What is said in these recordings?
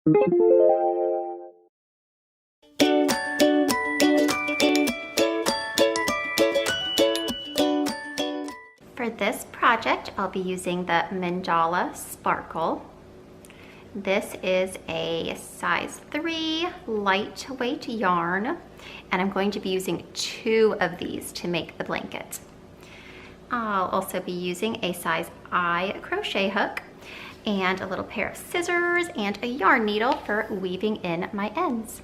For this project, I'll be using the Mandala Sparkle. This is a size 3 lightweight yarn, and I'm going to be using 2 of these to make the blanket. I'll also be using a size I crochet hook and a little pair of scissors and a yarn needle for weaving in my ends.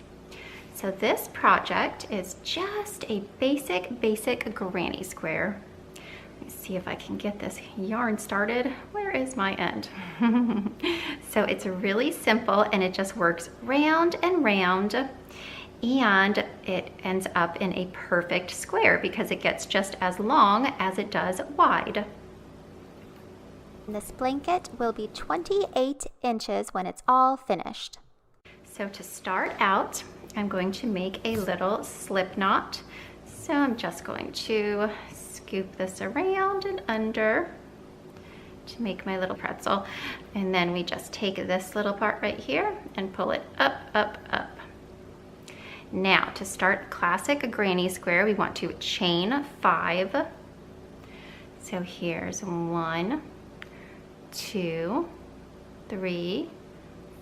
So this project is just a basic granny square. Let me see if I can get this yarn started. Where is my end? So it's really simple, and it just works round and round, and it ends up in a perfect square because it gets just as long as it does wide. This blanket will be 28 inches when it's all finished. So to start out, I'm going to make a little slip knot. So I'm just going to scoop this around and under to make my little pretzel. And then we just take this little part right here and pull it up, up, up. Now to start classic granny square, we want to chain 5. So here's 1, 2, 3,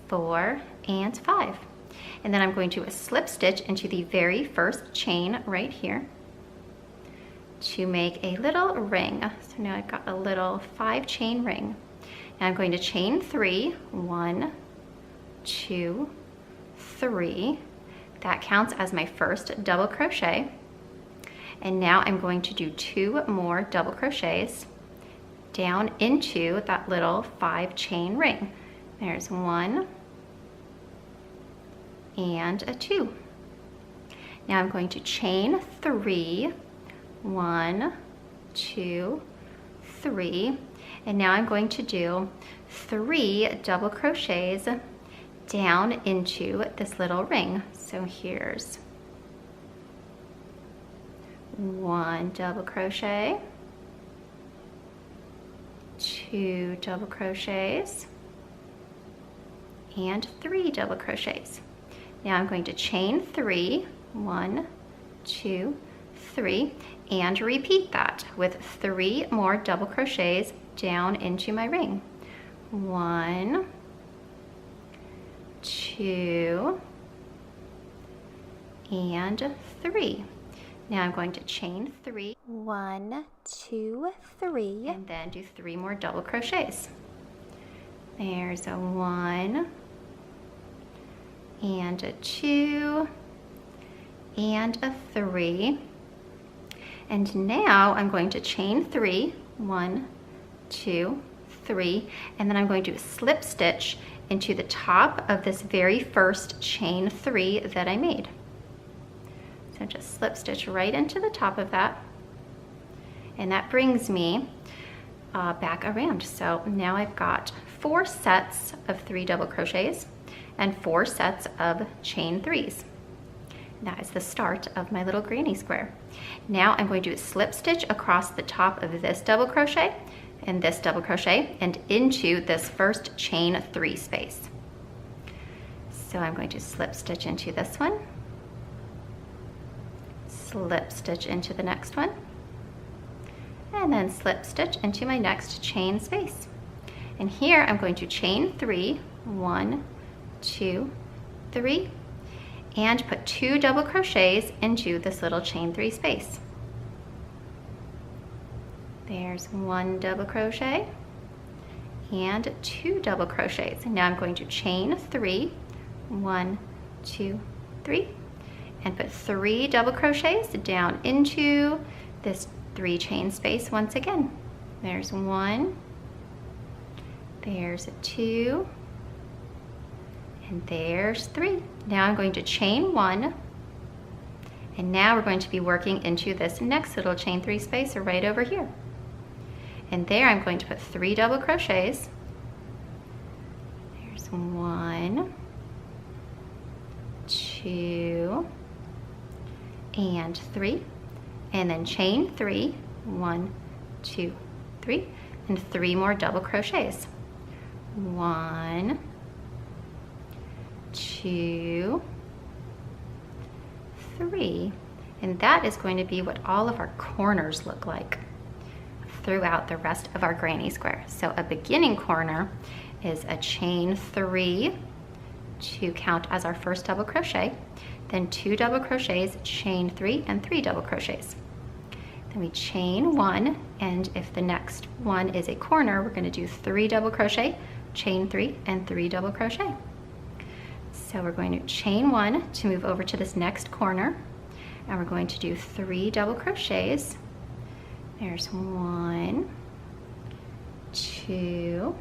4, and 5. And then I'm going to slip stitch into the very first chain right here to make a little ring. So now I've got a little 5 chain ring. Now I'm going to chain 3, 1, 2, 3. That counts as my first double crochet. And now I'm going to do 2 more double crochets down into that little 5 chain ring. There's 1 and a 2. Now I'm going to chain 3, 1, 2, 3, and now I'm going to do 3 double crochets down into this little ring. So here's 1 double crochet, 2 double crochets, and 3 double crochets. Now I'm going to chain 3, 1, 2, 3, and repeat that with 3 more double crochets down into my ring. 1, 2, and 3. Now I'm going to chain 3, 1, 2, 3, and then do 3 more double crochets. There's a 1 and a 2 and a 3. And now I'm going to chain 3, 1, 2, 3, and then I'm going to slip stitch into the top of this very first chain 3 that I made. So just slip stitch right into the top of that, and that brings me back around. So now I've got 4 sets of 3 double crochets and 4 sets of chain 3s. That is the start of my little granny square. Now I'm going to slip stitch across the top of this double crochet and this double crochet and into this first chain 3 space. So I'm going to slip stitch into this one, slip stitch into the next one, and then slip stitch into my next chain space. And here I'm going to chain 3, 1, 2, 3, and put 2 double crochets into this little chain 3 space. There's 1 double crochet and 2 double crochets. And now I'm going to chain 3, 1, 2, 3, and put 3 double crochets down into this 3 chain space once again. There's 1, there's a 2, and there's 3. Now I'm going to chain 1, and now we're going to be working into this next little chain 3 space right over here. And there I'm going to put 3 double crochets. There's 1, 2, and 3, and then chain 3, 1, 2, 3, and 3 more double crochets. 1, 2, 3. And that is going to be what all of our corners look like throughout the rest of our granny square. So a beginning corner is a chain 3 to count as our first double crochet, then 2 double crochets, chain 3, and 3 double crochets. Then we chain 1, and if the next one is a corner, we're going to do 3 double crochet, chain 3, and 3 double crochet. So we're going to chain 1 to move over to this next corner, and we're going to do 3 double crochets. There's 1, 2,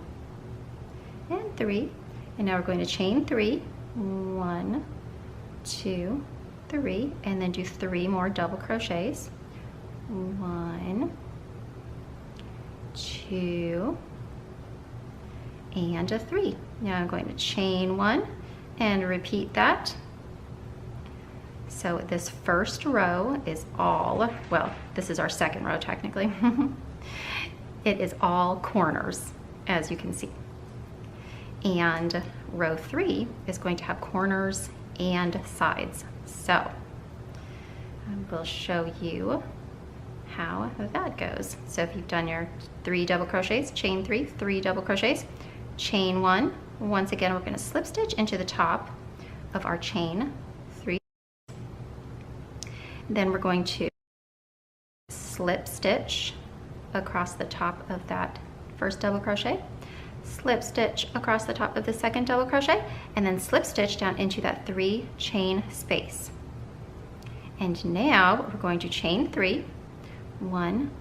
and 3. And now we're going to chain 3, 1, 2, 3, and then do 3 more double crochets. 1, 2, and a 3. Now I'm going to chain 1 and repeat that. So this first row is all, well, this is our second row technically. It is all corners, as you can see. And row 3 is going to have corners and sides. So we'll show you how that goes. So if you've done your 3 double crochets, chain 3, 3 double crochets, chain 1. Once again, we're going to slip stitch into the top of our chain 3. Then we're going to slip stitch across the top of that first double crochet, slip stitch across the top of the second double crochet, and then slip stitch down into that 3 chain space. And now we're going to chain 3, 1,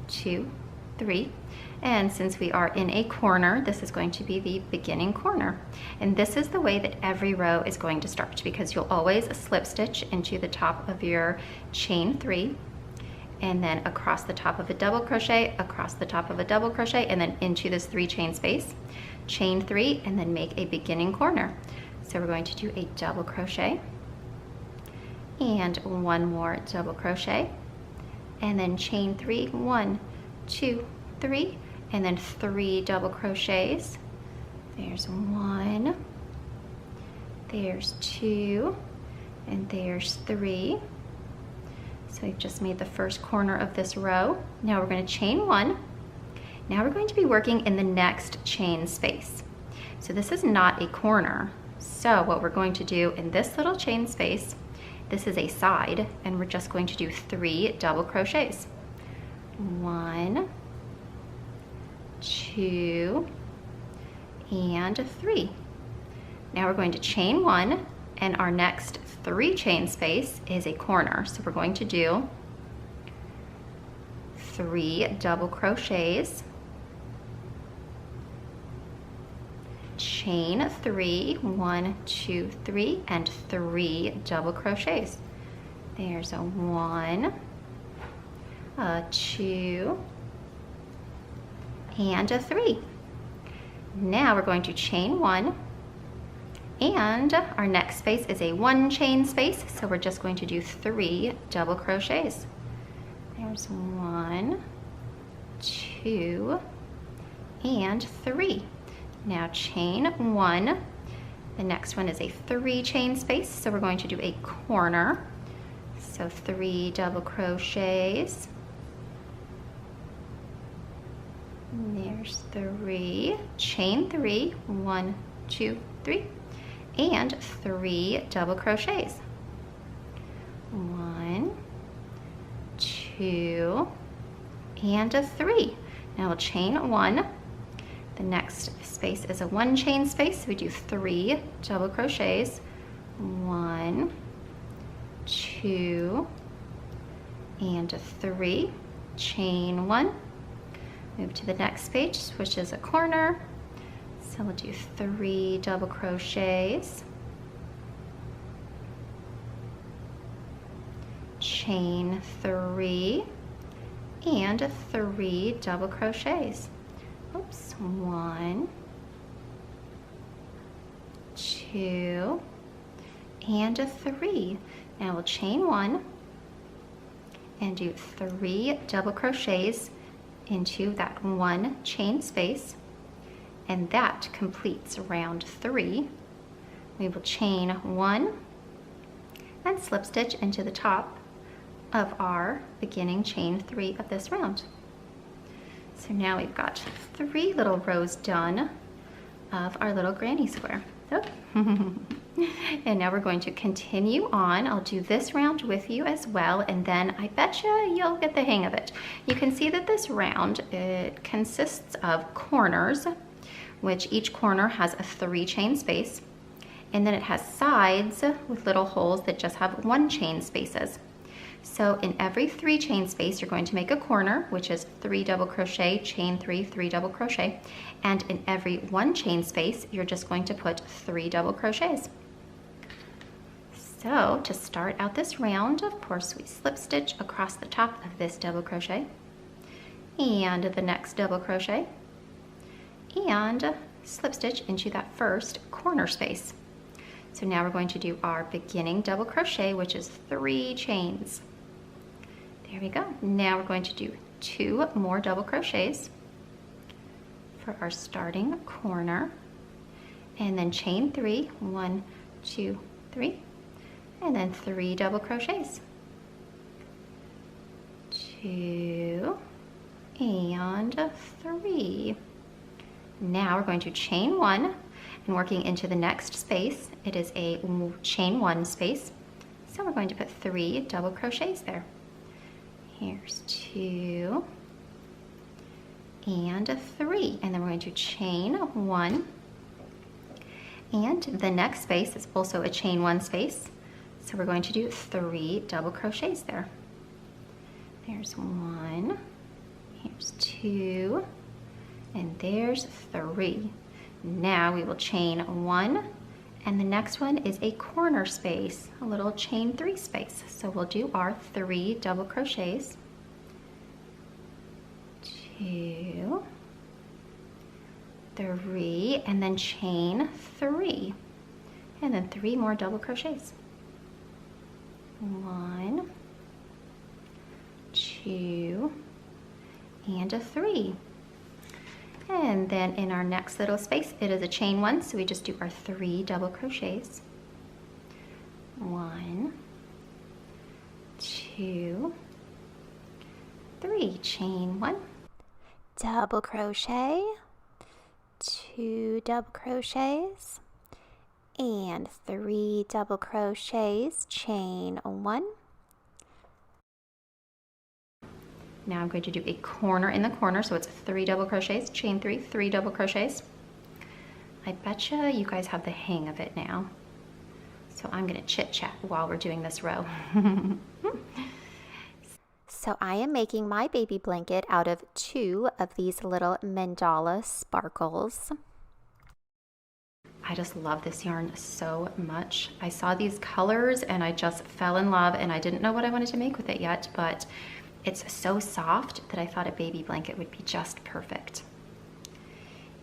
2, 3. And since we are in a corner, this is going to be the beginning corner. And this is the way that every row is going to start, because you'll always slip stitch into the top of your chain 3, and then across the top of a double crochet, across the top of a double crochet, and then into this 3 chain space, chain 3, and then make a beginning corner. So we're going to do a double crochet and 1 more double crochet, and then chain 3, 1, 2, 3, and then 3 double crochets. There's 1, there's 2, and there's 3. So we've just made the first corner of this row. Now we're going to chain 1. Now we're going to be working in the next chain space. So this is not a corner. So what we're going to do in this little chain space, this is a side, and we're just going to do 3 double crochets. 1, 2, and 3. Now we're going to chain 1, and our next 3 chain space is a corner. So we're going to do 3 double crochets, chain 3, 1, 2, 3, and 3 double crochets. There's a 1, a 2, and a 3. Now we're going to chain 1, and our next space is a 1 chain space, so we're just going to do 3 double crochets. There's 1, 2, and 3. Now chain 1. The next one is a 3 chain space, so we're going to do a corner. So 3 double crochets. There's 3, chain 3, 1, 2, 3, and 3 double crochets. 1, 2, and a 3. Now we'll chain 1. The next space is a 1 chain space, so we do 3 double crochets. 1, 2, and a 3. Chain 1. Move to the next page, which is a corner. So we'll do 3 double crochets, chain 3, and 3 double crochets. Oops, 1, 2, and a 3. Now we'll chain 1 and do 3 double crochets into that 1 chain space, and that completes round 3 we will chain 1 and slip stitch into the top of our beginning chain 3 of this round. So now we've got 3 little rows done of our little granny square. Oh. And now we're going to continue on. I'll do this round with you as well, and then I betcha you'll get the hang of it. You can see that this round, it consists of corners, which each corner has a 3 chain space, and then it has sides with little holes that just have 1 chain spaces. So in every 3 chain space, you're going to make a corner, which is 3 double crochet, chain 3, 3 double crochet. And in every 1 chain space, you're just going to put 3 double crochets. So to start out this round, of course, we slip stitch across the top of this double crochet and the next double crochet and slip stitch into that first corner space. So now we're going to do our beginning double crochet, which is 3 chains. There we go. Now we're going to do 2 more double crochets for our starting corner, and then chain 3, 1, 2, 3, and then 3 double crochets. 2 and 3. Now we're going to chain 1 and working into the next space. It is a chain 1 space, so we're going to put 3 double crochets there. Here's 2 and 3, and then we're going to chain 1, and the next space is also a chain 1 space, so we're going to do 3 double crochets there. There's 1, here's 2, and there's 3. Now we will chain 1, and the next one is a corner space, a little chain 3 space. So we'll do our 3 double crochets. 2, 3, and then chain 3, and then 3 more double crochets. 1, 2, and a 3. And then in our next little space, it is a chain 1, so we just do our 3 double crochets. 1, 2, 3, chain 1, double crochet, 2 double crochets, and 3 double crochets, chain 1. Now I'm going to do a corner in the corner, so it's 3 double crochets, chain 3, 3 double crochets. I betcha you guys have the hang of it now. So I'm gonna chit chat while we're doing this row. So I am making my baby blanket out of 2 of these little mandala sparkles. I just love this yarn so much. I saw these colors and I just fell in love, and I didn't know what I wanted to make with it yet, but it's so soft that I thought a baby blanket would be just perfect.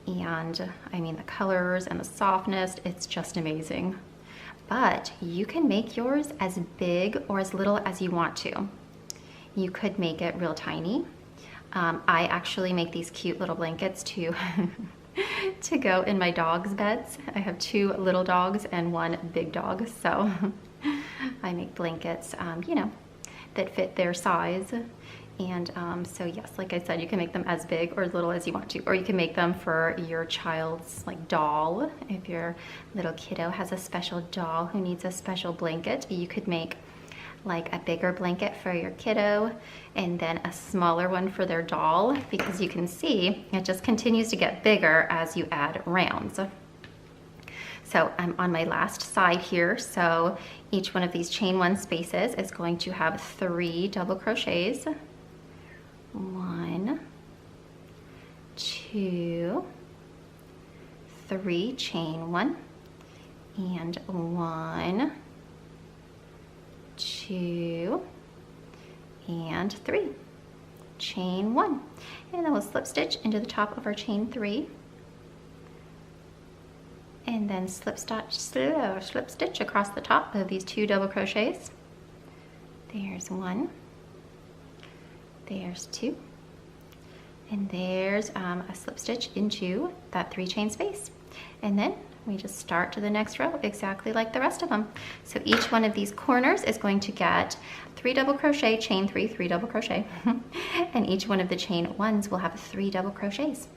And I mean, the colors and the softness, it's just amazing. But you can make yours as big or as little as you want to. You could make it real tiny. I actually make these cute little blankets to to go in my dog's beds. I have 2 little dogs and 1 big dog, so I make blankets, you know, that fit their size. And so yes, like I said, you can make them as big or as little as you want to, or you can make them for your child's like doll. If your little kiddo has a special doll who needs a special blanket, you could make like a bigger blanket for your kiddo and then a smaller one for their doll, because you can see it just continues to get bigger as you add rounds. So I'm on my last side here, so each one of these chain 1 spaces is going to have 3 double crochets. 1, 2, 3, chain 1, and 1, 2, and 3, chain 1, and then we'll slip stitch into the top of our chain 3, and then slip stitch across the top of these 2 double crochets. There's 1, there's 2, and there's a slip stitch into that 3 chain space, and then we just start to the next row exactly like the rest of them. So each one of these corners is going to get 3 double crochet, chain 3, 3 double crochet, and each one of the chain ones will have 3 double crochets.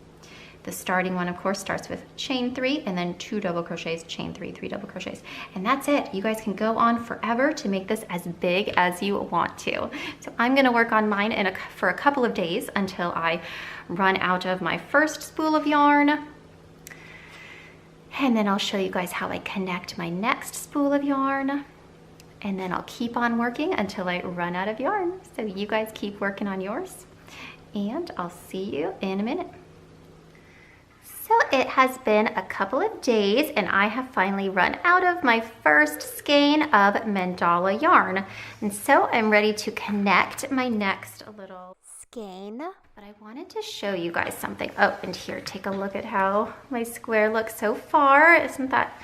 The starting one, of course, starts with chain 3 and then 2 double crochets, chain 3, 3 double crochets. And that's it. You guys can go on forever to make this as big as you want to. So I'm gonna work on mine for a couple of days until I run out of my first spool of yarn. And then I'll show you guys how I connect my next spool of yarn. And then I'll keep on working until I run out of yarn. So you guys keep working on yours, and I'll see you in a minute. So it has been a couple of days and I have finally run out of my first skein of mandala yarn. And so I'm ready to connect my next little Skein. but I wanted to show you guys something. Oh, and here, take a look at how my square looks so far. Isn't that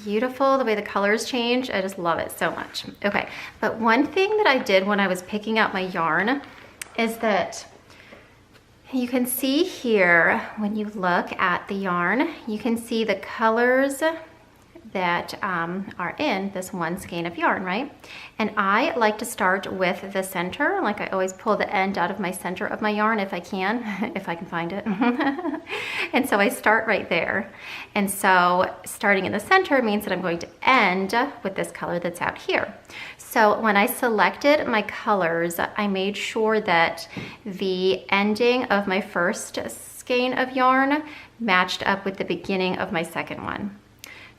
beautiful, the way the colors change? I just love it so much. Okay, but one thing that I did when I was picking out my yarn is that you can see here, when you look at the yarn, you can see the colors that are in this one skein of yarn, right? And I like to start with the center. Like I always pull the end out of my center of my yarn if I can, if I can find it. And so I start right there. And so starting in the center means that I'm going to end with this color that's out here. So when I selected my colors, I made sure that the ending of my first skein of yarn matched up with the beginning of my second one.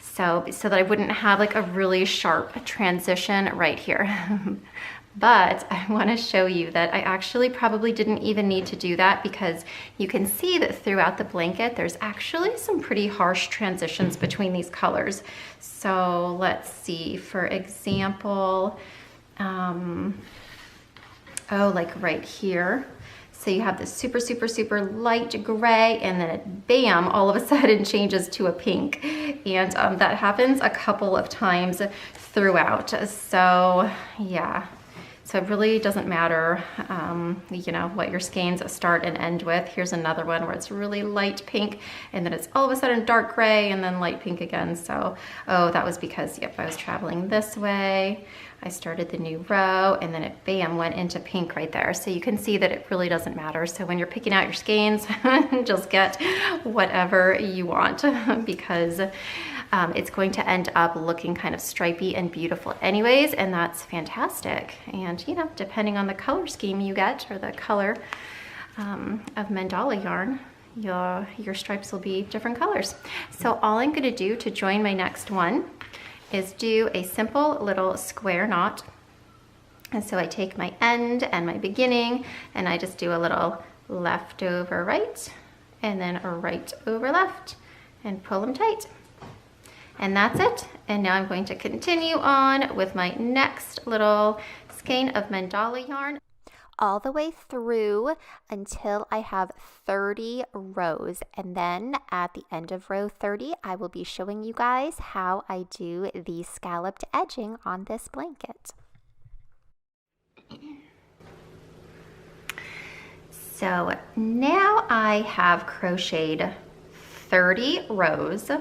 So that I wouldn't have like a really sharp transition right here. But I want to show you that I actually probably didn't even need to do that, because you can see that throughout the blanket there's actually some pretty harsh transitions between these colors. So let's see, for example, like right here. So you have this super, super, super light gray, and then it, bam, all of a sudden changes to a pink. And that happens a couple of times throughout. So yeah, so it really doesn't matter, you know, what your skeins start and end with. Here's another one where it's really light pink, and then it's all of a sudden dark gray, and then light pink again. So, oh, that was because, yep, I was traveling this way. I started the new row, and then it, bam, went into pink right there. So you can see that it really doesn't matter. So when you're picking out your skeins, just get whatever you want, because it's going to end up looking kind of stripy and beautiful anyways, and that's fantastic. And you know, depending on the color scheme you get, or the color of mandala yarn, your stripes will be different colors. So all I'm gonna do to join my next one is do a simple little square knot. And so I take my end and my beginning, and I just do a little left over right, and then a right over left, and pull them tight. And that's it. And now I'm going to continue on with my next little skein of mandala yarn, all the way through until I have 30 rows. And then at the end of row 30, I will be showing you guys how I do the scalloped edging on this blanket. So now I have crocheted 30 rows,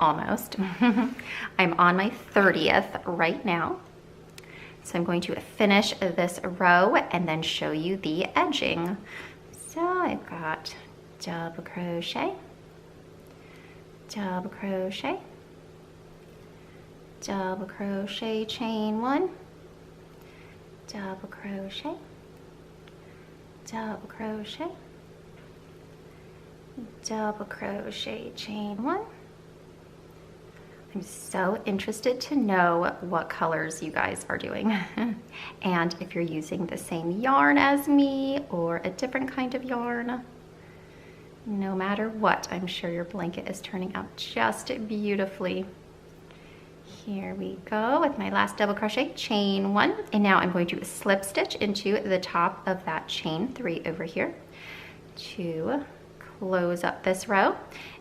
almost. I'm on my 30th right now. So I'm going to finish this row and then show you the edging. So I've got double crochet, double crochet, double crochet, chain 1, double crochet, double crochet, double crochet, chain 1. I'm so interested to know what colors you guys are doing and if you're using the same yarn as me or a different kind of yarn. No matter what, I'm sure your blanket is turning out just beautifully. Here we go with my last double crochet, chain 1, and now I'm going to slip stitch into the top of that chain 3 over here to close up this row.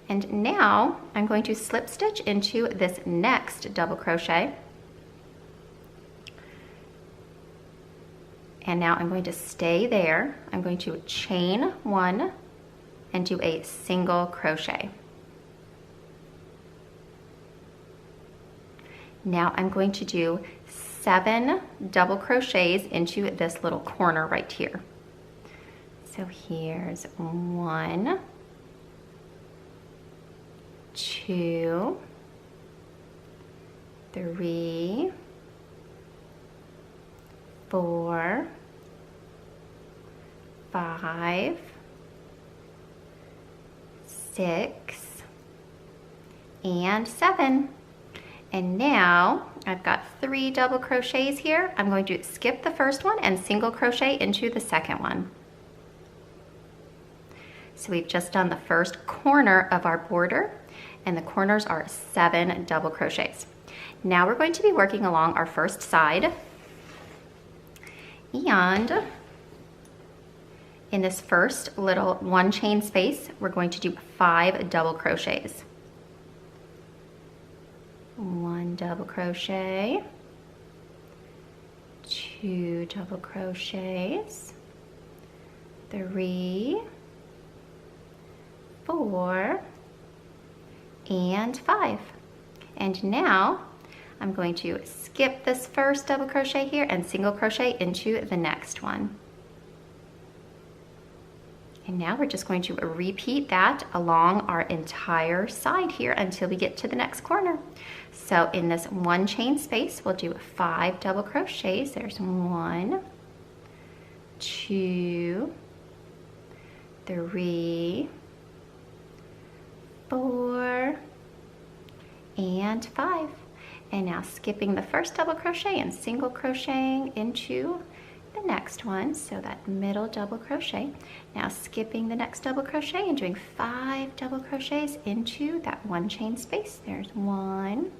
And now I'm going to slip stitch into this next double crochet. And now I'm going to stay there. I'm going to chain 1 and do a single crochet. Now I'm going to do 7 double crochets into this little corner right here. So here's 1, 2, 3, 4, 5, 6, and 7. And now I've got 3 double crochets here. I'm going to skip the first one and single crochet into the second one. So we've just done the first corner of our border, and the corners are 7 double crochets. Now we're going to be working along our first side, and in this first little 1 chain space, we're going to do 5 double crochets. 1 double crochet, 2 double crochets, 3, 4, and 5. And now I'm going to skip this first double crochet here and single crochet into the next one. And now we're just going to repeat that along our entire side here until we get to the next corner. So in this 1 chain space, we'll do 5 double crochets. There's 1, 2, 3, 4, and 5. And now skipping the first double crochet and single crocheting into the next one, so that middle double crochet. Now skipping the next double crochet and doing 5 double crochets into that 1 chain space. There's 1,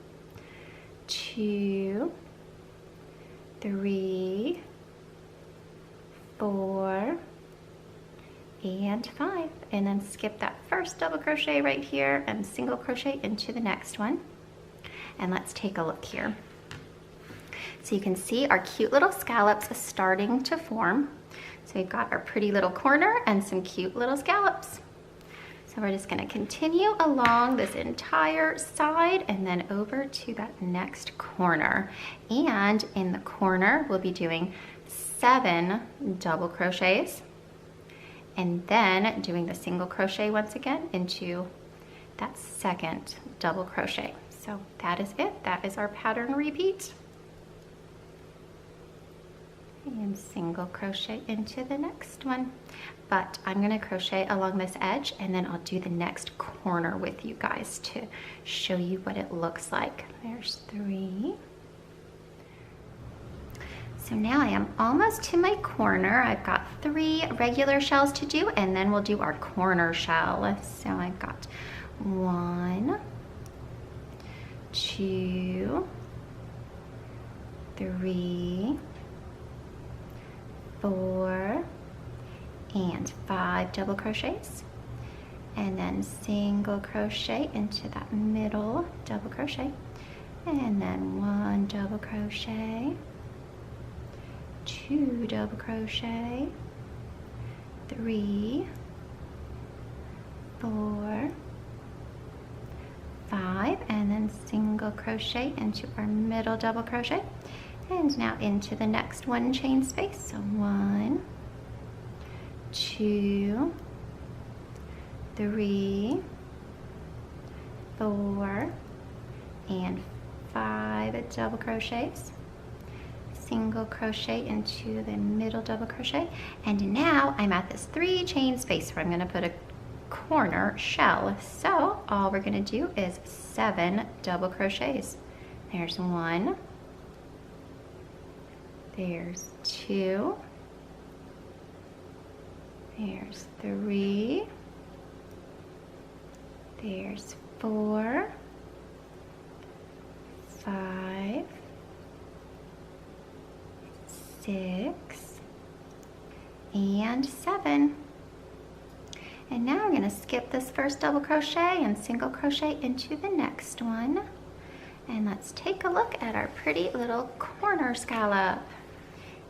2, 3, 4, and 5. And then skip that first double crochet right here and single crochet into the next one. And let's take a look here. So you can see our cute little scallops starting to form. So we've got our pretty little corner and some cute little scallops. So we're just going to continue along this entire side and then over to that next corner. And in the corner, we'll be doing 7 double crochets and then doing the single crochet once again into that second double crochet. So that is it. That is our pattern repeat. And single crochet into the next one. But I'm going to crochet along this edge and then I'll do the next corner with you guys to show you what it looks like. There's 3. So now I am almost to my corner. I've got 3 regular shells to do and then we'll do our corner shell. So I've got 1, 2, 3, 4, and 5 double crochets, and then single crochet into that middle double crochet, and then 1 double crochet, 2 double crochet, 3, 4, 5, and then single crochet into our middle double crochet. And now into the next 1 chain space. So 1, 2, 3, 4, and 5 double crochets. Single crochet into the middle double crochet. And now I'm at this 3 chain space where I'm going to put a corner shell. So all we're going to do is 7 double crochets. There's 1. There's 2, there's 3, there's 4, 5, 6, and 7. And now I'm going to skip this first double crochet and single crochet into the next one. And let's take a look at our pretty little corner scallop.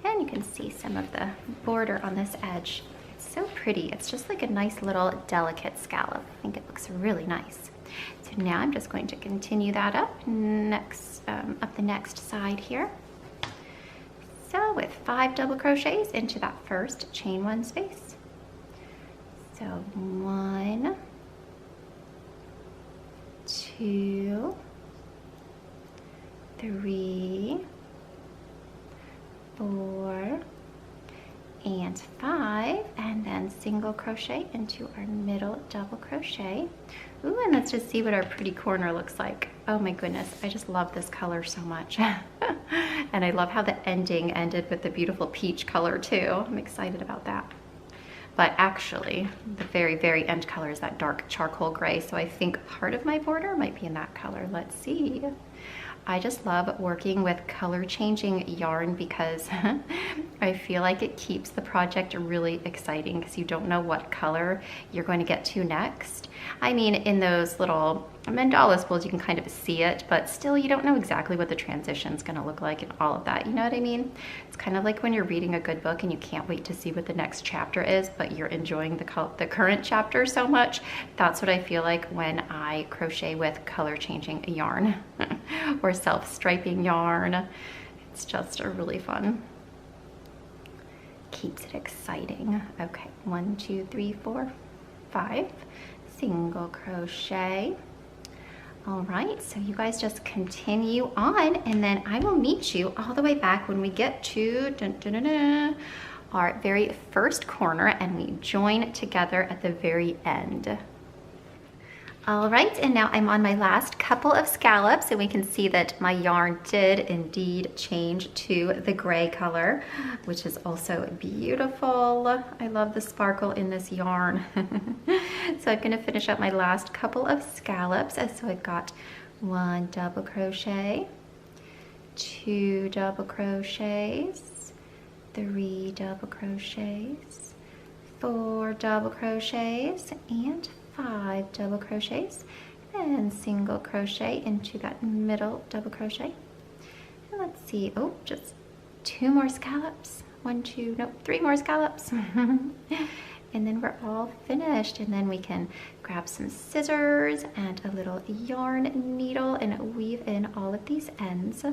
And you can see some of the border on this edge. It's so pretty. It's just like a nice little delicate scallop. I think it looks really nice. So now I'm just going to continue that up up the next side here. So with 5 double crochets into that first chain 1 space. So 1, 2, 3, 4, and 5, and then single crochet into our middle double crochet. Ooh, and let's just see what our pretty corner looks like. Oh my goodness, I just love this color so much. And I love how the ending ended with the beautiful peach color too. I'm excited about that. But actually, the very, very end color is that dark charcoal gray, so I think part of my border might be in that color. Let's see. I just love working with color changing yarn because I feel like it keeps the project really exciting because you don't know what color you're going to get to next. I mean, in those little mandala spools, you can kind of see it, but still you don't know exactly what the transition is going to look like and all of that. You know what I mean? It's kind of like when you're reading a good book and you can't wait to see what the next chapter is, but you're enjoying the current chapter so much. That's what I feel like when I crochet with color changing yarn or self-striping yarn. It's just really fun. Keeps it exciting. Okay, 1, 2, 3, 4, 5. Single crochet. All right, so you guys just continue on, and then I will meet you all the way back when we get to our very first corner and we join together at the very end. All right, and now I'm on my last couple of scallops, and we can see that my yarn did indeed change to the gray color, which is also beautiful. I love the sparkle in this yarn. So I'm going to finish up my last couple of scallops. So I've got 1 double crochet, 2 double crochets, 3 double crochets, 4 double crochets, and 5 double crochets, and single crochet into that middle double crochet. And let's see, oh, just 2 more scallops. 1, 2, nope, 3 more scallops. And then we're all finished, and then we can grab some scissors and a little yarn needle and weave in all of these ends.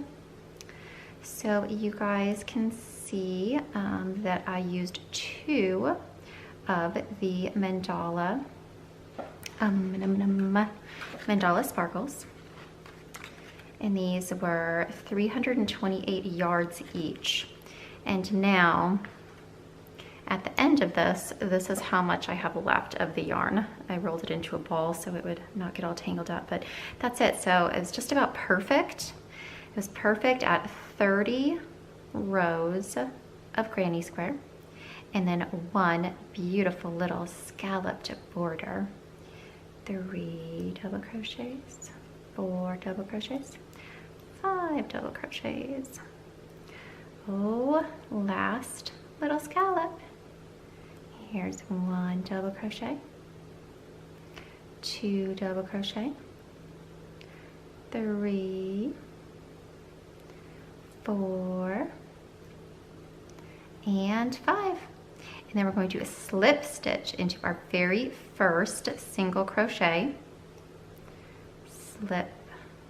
So you guys can see that I used 2 of the mandala sparkles, and these were 328 yards each. And now at the end of this is how much I have left of the yarn. I rolled it into a ball so it would not get all tangled up, but that's it. So it was just about perfect. It was perfect at 30 rows of granny square, and then 1 beautiful little scalloped border. 3 double crochets, 4 double crochets, 5 double crochets. Oh, last little scallop. Here's 1 double crochet, 2 double crochet, 3, 4, and 5. And then we're going to slip stitch into our very first single crochet, slip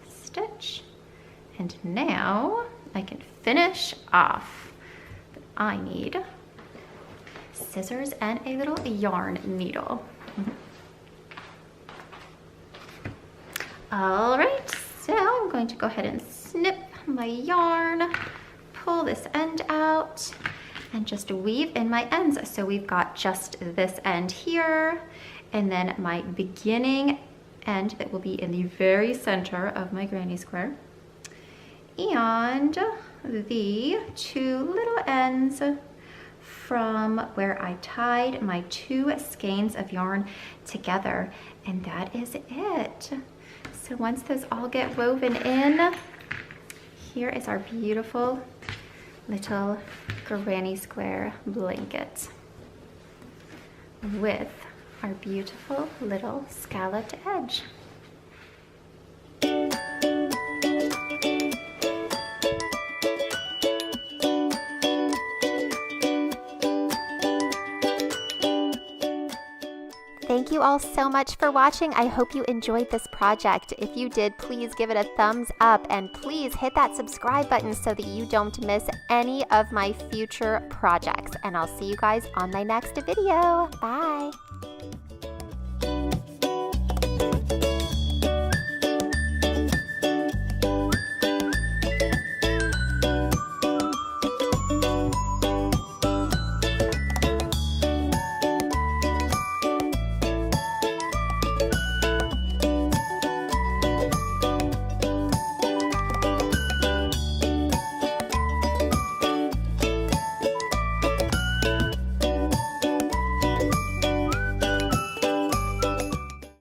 stitch, and now I can finish off. But I need scissors and a little yarn needle. All right, so I'm going to go ahead and snip my yarn, pull this end out, and just weave in my ends. So we've got just this end here, and then my beginning end that will be in the very center of my granny square, and the 2 little ends from where I tied my 2 skeins of yarn together, and that is it. So once those all get woven in, here is our beautiful little granny square blanket with our beautiful little scalloped edge. Thank you all so much for watching. I hope you enjoyed this project. If you did, please give it a thumbs up and please hit that subscribe button so that you don't miss any of my future projects. And I'll see you guys on my next video. Bye.